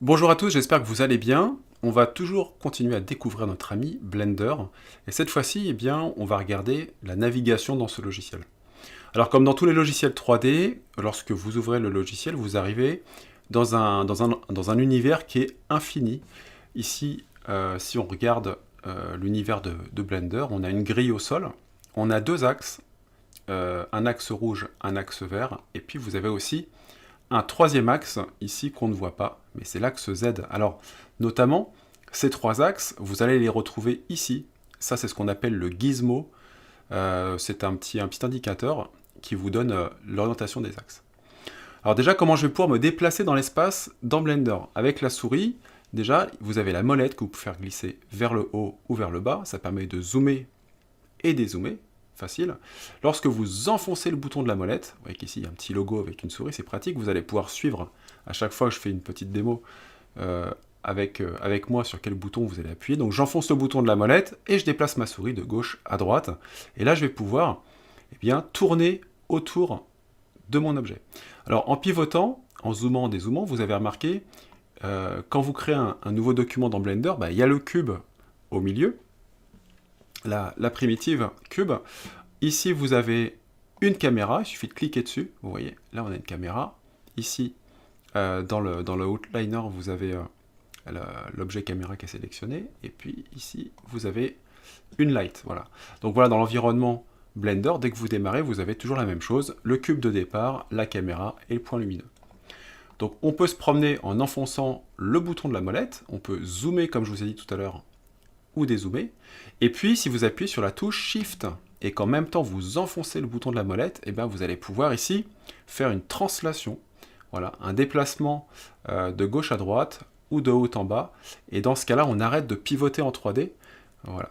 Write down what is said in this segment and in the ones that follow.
Bonjour à tous, j'espère que vous allez bien. On va toujours continuer à découvrir notre ami Blender. Et cette fois-ci, eh bien, on va regarder la navigation dans ce logiciel. Alors comme dans tous les logiciels 3D, lorsque vous ouvrez le logiciel, vous arrivez dans un univers qui est infini. Ici, si on regarde l'univers de Blender, on a une grille au sol, on a deux axes, un axe rouge, un axe vert, et puis vous avez aussi un troisième axe ici qu'on ne voit pas, mais c'est l'axe Z. Alors, notamment, ces trois axes, vous allez les retrouver ici. Ça, c'est ce qu'on appelle le gizmo. C'est un petit indicateur qui vous donne l'orientation des axes. Alors déjà, comment je vais pouvoir me déplacer dans l'espace dans Blender? Avec la souris, déjà, vous avez la molette que vous pouvez faire glisser vers le haut ou vers le bas. Ça permet de zoomer et dézoomer. Facile. Lorsque vous enfoncez le bouton de la molette, vous voyez qu'ici il y a un petit logo avec une souris, c'est pratique, vous allez pouvoir suivre à chaque fois que je fais une petite démo avec moi sur quel bouton vous allez appuyer. Donc j'enfonce le bouton de la molette et je déplace ma souris de gauche à droite. Et là je vais pouvoir tourner autour de mon objet. Alors en pivotant, en zoomant, en dézoomant, vous avez remarqué, quand vous créez un nouveau document dans Blender, il y a le cube au milieu, la primitive cube. Ici, vous avez une caméra, il suffit de cliquer dessus. Vous voyez, là, on a une caméra. Ici, dans le outliner, vous avez l'objet caméra qui est sélectionné. Et puis, ici, vous avez une light. Voilà. Donc voilà, dans l'environnement Blender, dès que vous démarrez, vous avez toujours la même chose. Le cube de départ, la caméra et le point lumineux. Donc on peut se promener en enfonçant le bouton de la molette. On peut zoomer, comme je vous ai dit tout à l'heure, ou dézoomer. Et puis, si vous appuyez sur la touche Shift et qu'en même temps vous enfoncez le bouton de la molette, et bien vous allez pouvoir ici faire une translation, voilà, un déplacement de gauche à droite ou de haut en bas. Et dans ce cas-là, on arrête de pivoter en 3D. Voilà.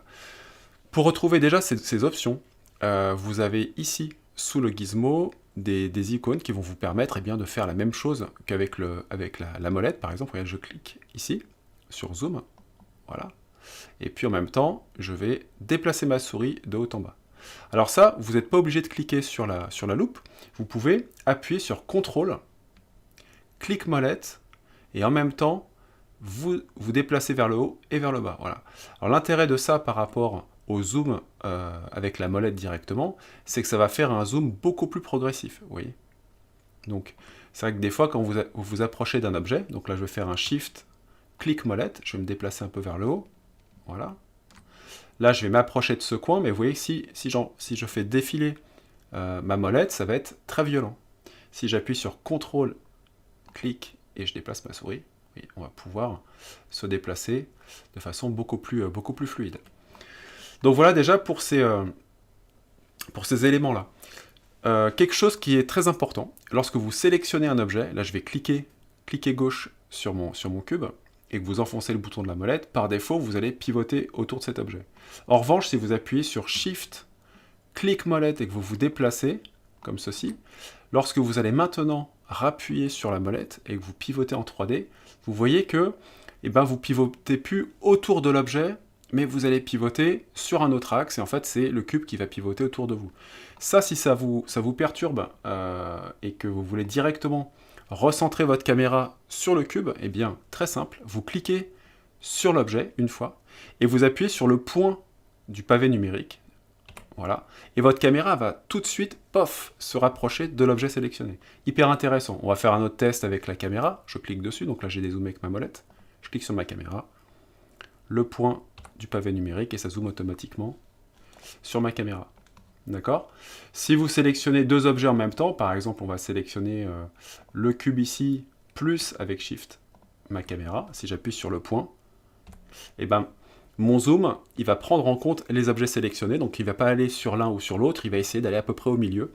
Pour retrouver déjà ces options, vous avez ici, sous le gizmo, des icônes qui vont vous permettre de faire la même chose qu'avec la molette. Par exemple, regarde, je clique ici, sur Zoom, voilà. Et puis en même temps, je vais déplacer ma souris de haut en bas. Alors ça, vous n'êtes pas obligé de cliquer sur la loupe, vous pouvez appuyer sur CTRL, clic molette, et en même temps, vous déplacez vers le haut et vers le bas. Voilà. Alors l'intérêt de ça par rapport au zoom avec la molette directement, c'est que ça va faire un zoom beaucoup plus progressif. Vous voyez. Donc c'est vrai que des fois, quand vous vous approchez d'un objet, donc là je vais faire un Shift, clic molette, je vais me déplacer un peu vers le haut. Voilà. Là, je vais m'approcher de ce coin, mais vous voyez que si je fais défiler ma molette, ça va être très violent. Si j'appuie sur CTRL, clic, et je déplace ma souris, on va pouvoir se déplacer de façon beaucoup plus fluide. Donc voilà déjà pour ces éléments-là. Quelque chose qui est très important, lorsque vous sélectionnez un objet, là je vais cliquer gauche sur mon cube, et que vous enfoncez le bouton de la molette, par défaut, vous allez pivoter autour de cet objet. En revanche, si vous appuyez sur Shift, clic molette et que vous vous déplacez, comme ceci, lorsque vous allez maintenant rappuyer sur la molette et que vous pivotez en 3D, vous voyez que vous pivotez plus autour de l'objet, mais vous allez pivoter sur un autre axe, et en fait, c'est le cube qui va pivoter autour de vous. Ça, si ça vous perturbe et que vous voulez directement recentrer votre caméra sur le cube, eh bien, très simple, vous cliquez sur l'objet une fois, et vous appuyez sur le point du pavé numérique, voilà, et votre caméra va tout de suite, pof, se rapprocher de l'objet sélectionné. Hyper intéressant. On va faire un autre test avec la caméra, je clique dessus, donc là j'ai dézoomé avec ma molette, je clique sur ma caméra, le point du pavé numérique, et ça zoome automatiquement sur ma caméra. D'accord? Si vous sélectionnez deux objets en même temps, par exemple, on va sélectionner le cube ici, plus avec Shift, ma caméra. Si j'appuie sur le point, mon zoom, il va prendre en compte les objets sélectionnés, donc il ne va pas aller sur l'un ou sur l'autre, il va essayer d'aller à peu près au milieu.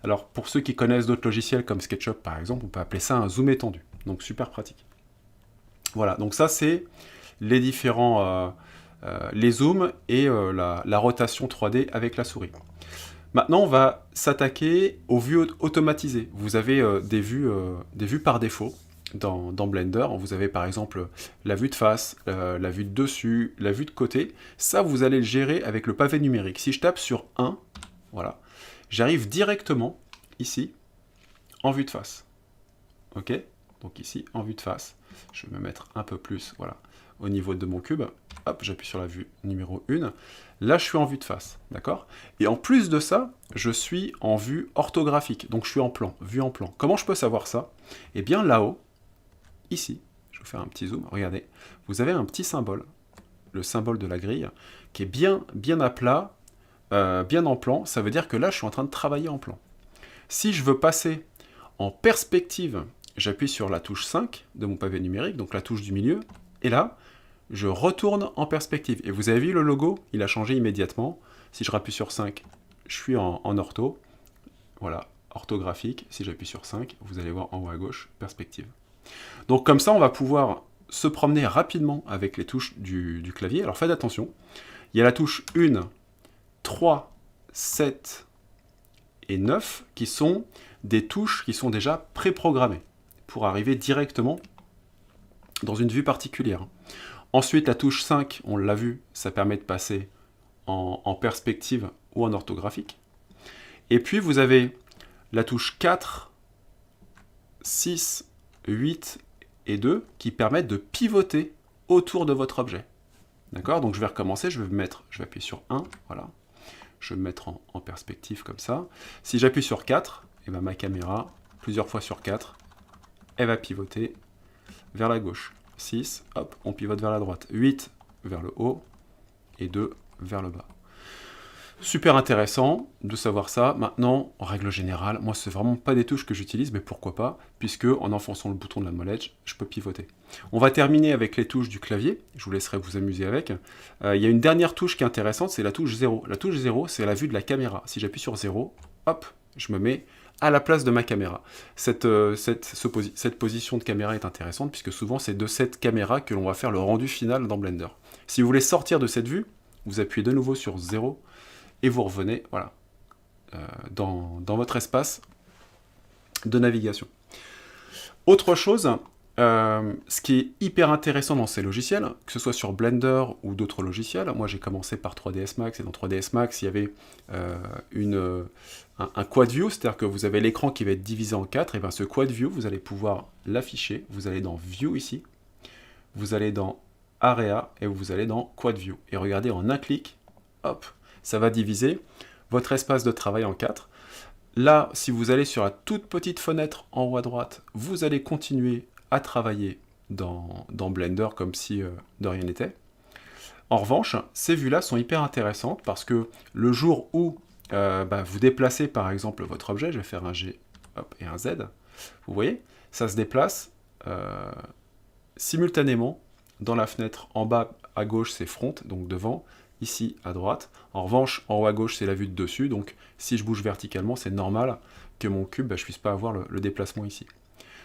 Alors, pour ceux qui connaissent d'autres logiciels comme SketchUp, par exemple, on peut appeler ça un zoom étendu. Donc, super pratique. Voilà, donc ça, c'est les différents... les zooms et la rotation 3D avec la souris. Maintenant, on va s'attaquer aux vues automatisées. Vous avez des vues par défaut dans Blender. Vous avez par exemple la vue de face, la vue de dessus, la vue de côté. Ça, vous allez le gérer avec le pavé numérique. Si je tape sur 1, voilà, j'arrive directement ici en vue de face. Ok? Donc ici, en vue de face, je vais me mettre un peu plus, voilà, au niveau de mon cube. Hop, j'appuie sur la vue numéro 1. Là, je suis en vue de face, d'accord? Et en plus de ça, je suis en vue orthographique. Donc je suis en plan, vue en plan. Comment je peux savoir ça? Eh bien là-haut, ici, je vais vous faire un petit zoom, regardez, vous avez un petit symbole, le symbole de la grille, qui est bien à plat, bien en plan. Ça veut dire que là, je suis en train de travailler en plan. Si je veux passer en perspective, j'appuie sur la touche 5 de mon pavé numérique, donc la touche du milieu, et là, je retourne en perspective. Et vous avez vu le logo, il a changé immédiatement. Si je rappuie sur 5, je suis en ortho. Voilà, orthographique. Si j'appuie sur 5, vous allez voir en haut à gauche, perspective. Donc comme ça, on va pouvoir se promener rapidement avec les touches du clavier. Alors faites attention, il y a la touche 1, 3, 7 et 9 qui sont des touches qui sont déjà préprogrammées pour arriver directement dans une vue particulière. Ensuite, la touche 5, on l'a vu, ça permet de passer en perspective ou en orthographique. Et puis, vous avez la touche 4, 6, 8 et 2 qui permettent de pivoter autour de votre objet. D'accord? Donc, je vais recommencer, je vais appuyer sur 1, voilà. Je vais me mettre en perspective comme ça. Si j'appuie sur 4, et ben ma caméra, plusieurs fois sur 4, elle va pivoter vers la gauche. 6, hop, on pivote vers la droite. 8 vers le haut et 2 vers le bas. Super intéressant de savoir ça. Maintenant, en règle générale, moi, c'est vraiment pas des touches que j'utilise, mais pourquoi pas, puisque en enfonçant le bouton de la molette, je peux pivoter. On va terminer avec les touches du clavier. Je vous laisserai vous amuser avec. Il y a une dernière touche qui est intéressante, c'est la touche 0. La touche 0, c'est la vue de la caméra. Si j'appuie sur 0, hop, je me mets à la place de ma caméra. Cette position de caméra est intéressante, puisque souvent, c'est de cette caméra que l'on va faire le rendu final dans Blender. Si vous voulez sortir de cette vue, vous appuyez de nouveau sur 0, et vous revenez voilà, dans votre espace de navigation. Autre chose, ce qui est hyper intéressant dans ces logiciels, que ce soit sur Blender ou d'autres logiciels, moi j'ai commencé par 3ds Max, et dans 3ds Max il y avait un quad view, c'est-à-dire que vous avez l'écran qui va être divisé en 4, et bien ce quad view, vous allez pouvoir l'afficher, vous allez dans View ici, vous allez dans Area, et vous allez dans Quad View. Et regardez, en un clic, hop, ça va diviser votre espace de travail en 4. Là, si vous allez sur la toute petite fenêtre en haut à droite, vous allez continuer à travailler dans Blender comme si de rien n'était. En revanche, ces vues-là sont hyper intéressantes parce que le jour où vous déplacez par exemple votre objet, je vais faire un G hop, et un Z, vous voyez, ça se déplace simultanément dans la fenêtre. En bas à gauche, c'est front, donc devant, ici à droite. En revanche, en haut à gauche, c'est la vue de dessus, donc si je bouge verticalement, c'est normal que mon cube, je ne puisse pas avoir le déplacement ici.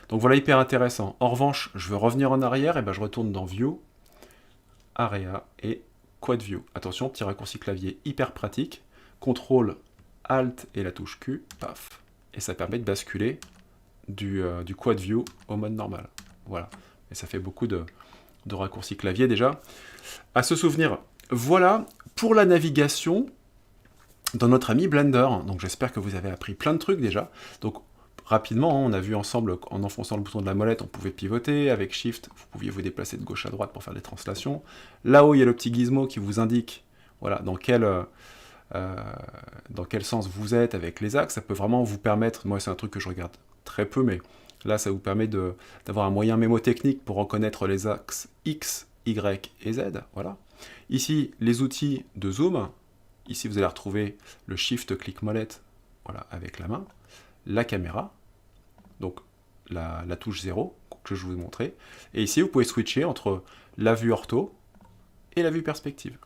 Donc voilà, hyper intéressant. En revanche, je veux revenir en arrière, et je retourne dans View, Area et Quad View. Attention, petit raccourci clavier hyper pratique. CTRL, ALT et la touche Q, paf. Et ça permet de basculer du Quad View au mode normal. Voilà. Et ça fait beaucoup de raccourcis clavier déjà. À se souvenir. Voilà pour la navigation dans notre ami Blender. Donc j'espère que vous avez appris plein de trucs déjà. Donc rapidement, on a vu ensemble en enfonçant le bouton de la molette, on pouvait pivoter. Avec Shift, vous pouviez vous déplacer de gauche à droite pour faire des translations. Là-haut, il y a le petit gizmo qui vous indique voilà, dans quel sens vous êtes avec les axes. Ça peut vraiment vous permettre, moi c'est un truc que je regarde très peu, mais là ça vous permet d'avoir un moyen mémotechnique pour reconnaître les axes X, Y et Z. Voilà. Ici, les outils de zoom. Ici, vous allez retrouver le Shift clic molette voilà, avec la main, la caméra, donc la touche 0 que je vous ai montré. Et ici, vous pouvez switcher entre la vue ortho et la vue perspective.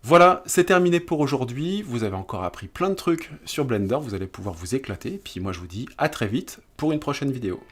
Voilà, c'est terminé pour aujourd'hui. Vous avez encore appris plein de trucs sur Blender. Vous allez pouvoir vous éclater. Puis moi, je vous dis à très vite pour une prochaine vidéo.